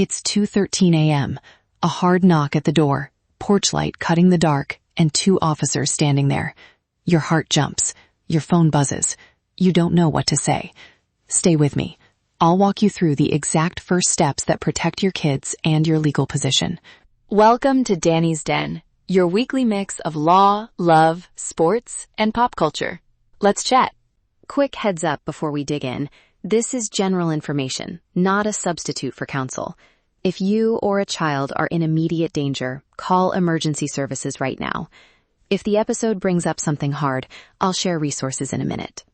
It's 2:13 a.m., a hard knock at the door, porch light cutting the dark, and 2 officers standing there. Your heart jumps. Your phone buzzes. You don't know what to say. Stay with me. I'll walk you through the exact first steps that protect your kids and your legal position. Welcome to Danni's Den, your weekly mix of law, love, sports, and pop culture. Let's chat. Quick heads up before we dig in. This is general information, not a substitute for counsel. If you or a child are in immediate danger, call emergency services right now. If the episode brings up something hard, I'll share resources in a minute.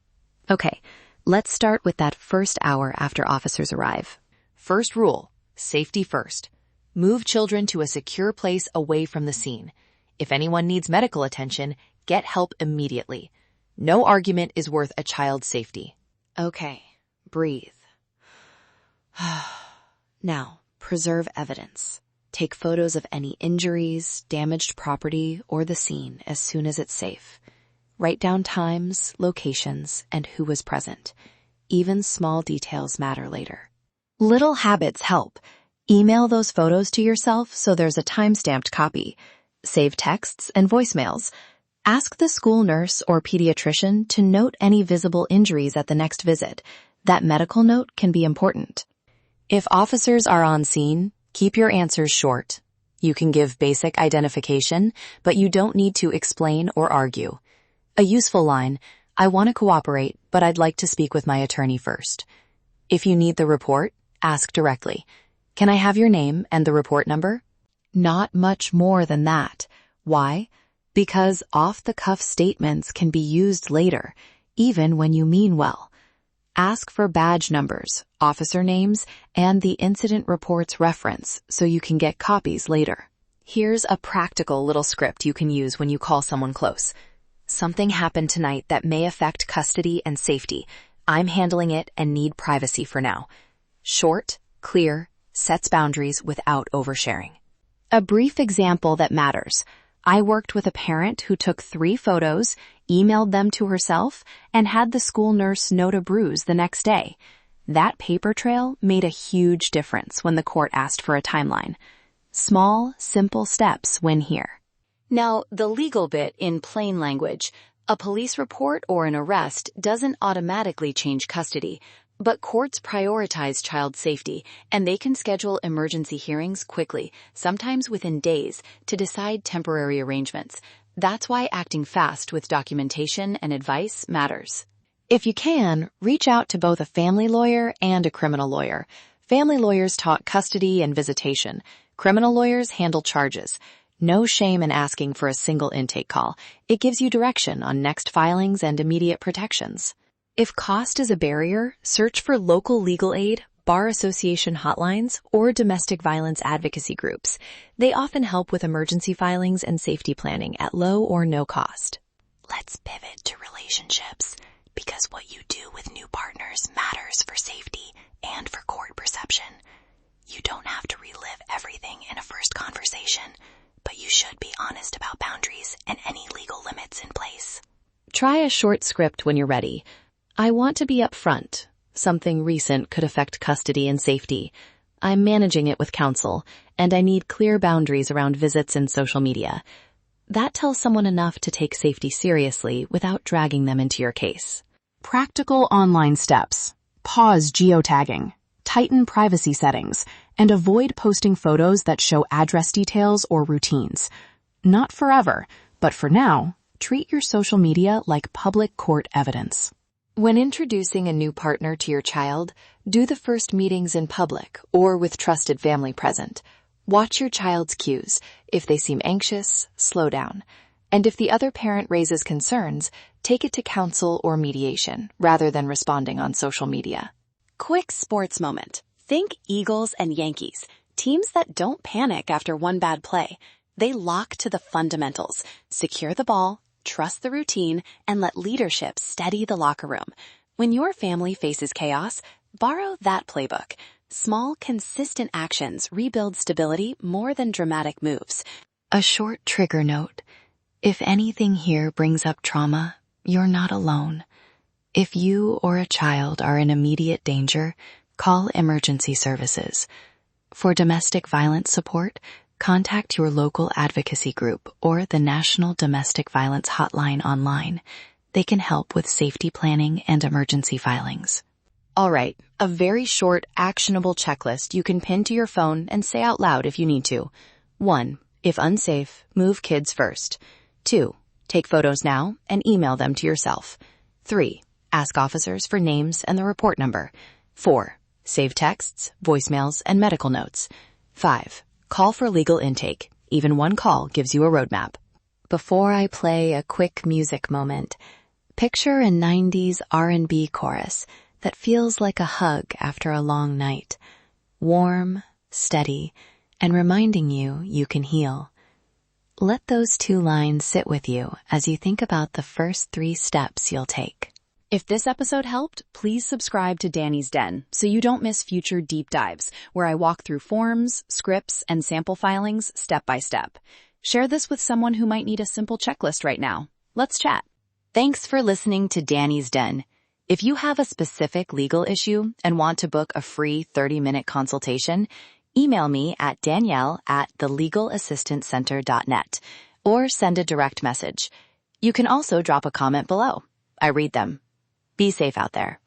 Okay, let's start with that first hour after officers arrive. First rule, safety first. Move children to a secure place away from the scene. If anyone needs medical attention, get help immediately. No argument is worth a child's safety. Okay, breathe. Now, preserve evidence. Take photos of any injuries, damaged property, or the scene as soon as it's safe. Write down times, locations, and who was present. Even small details matter later. Little habits help. Email those photos to yourself so there's a time-stamped copy. Save texts and voicemails. Ask the school nurse or pediatrician to note any visible injuries at the next visit. That medical note can be important. If officers are on scene, keep your answers short. You can give basic identification, but you don't need to explain or argue. A useful line, I want to cooperate, but I'd like to speak with my attorney first. If you need the report, ask directly. Can I have your name and the report number? Not much more than that. Why? Because off-the-cuff statements can be used later, even when you mean well. Ask for badge numbers, officer names, and the incident report's reference so you can get copies later. Here's a practical little script you can use when you call someone close. Something happened tonight that may affect custody and safety. I'm handling it and need privacy for now. Short, clear, sets boundaries without oversharing. A brief example that matters. I worked with a parent who took 3 photos, emailed them to herself, and had the school nurse note a bruise the next day. That paper trail made a huge difference when the court asked for a timeline. Small, simple steps win here. Now, the legal bit in plain language. A police report or an arrest doesn't automatically change custody, but courts prioritize child safety, and they can schedule emergency hearings quickly, sometimes within days, to decide temporary arrangements. That's why acting fast with documentation and advice matters. If you can, reach out to both a family lawyer and a criminal lawyer. Family lawyers talk custody and visitation. Criminal lawyers handle charges. No shame in asking for a single intake call. It gives you direction on next filings and immediate protections. If cost is a barrier, search for local legal aid, bar association hotlines, or domestic violence advocacy groups. They often help with emergency filings and safety planning at low or no cost. Let's pivot to relationships, because what you do with new partners matters for safety and for court perception. You don't have to relive everything in a first conversation, but you should be honest about boundaries and any legal limits in place. Try a short script when you're ready. I want to be upfront. Something recent could affect custody and safety. I'm managing it with counsel, and I need clear boundaries around visits and social media. That tells someone enough to take safety seriously without dragging them into your case. Practical online steps. Pause geotagging. Tighten privacy settings, and avoid posting photos that show address details or routines. Not forever, but for now, treat your social media like public court evidence. When introducing a new partner to your child, do the first meetings in public or with trusted family present. Watch your child's cues. If they seem anxious, slow down. And if the other parent raises concerns, take it to counsel or mediation rather than responding on social media. Quick sports moment. Think Eagles and Yankees, teams that don't panic after one bad play. They lock to the fundamentals, secure the ball, trust the routine, and let leadership steady the locker room. When your family faces chaos, borrow that playbook. Small, consistent actions rebuild stability more than dramatic moves. A short trigger note. If anything here brings up trauma, you're not alone. If you or a child are in immediate danger, call emergency services. For domestic violence support, contact your local advocacy group or the National Domestic Violence Hotline online. They can help with safety planning and emergency filings. All right, a very short, actionable checklist you can pin to your phone and say out loud if you need to. 1. If unsafe, move kids first. 2. Take photos now and email them to yourself. 3. Ask officers for names and the report number. 4. Save texts, voicemails, and medical notes. 5. Call for legal intake. Even one call gives you a roadmap. Before I play a quick music moment, picture a 90s R&B chorus that feels like a hug after a long night. Warm, steady, and reminding you can heal. Let those 2 lines sit with you as you think about the first 3 steps you'll take. If this episode helped, please subscribe to Danni's Den so you don't miss future deep dives where I walk through forms, scripts, and sample filings step by step. Share this with someone who might need a simple checklist right now. Let's chat. Thanks for listening to Danni's Den. If you have a specific legal issue and want to book a free 30-minute consultation, email me at danielle@thelegalassistantcenter.net or send a direct message. You can also drop a comment below. I read them. Be safe out there.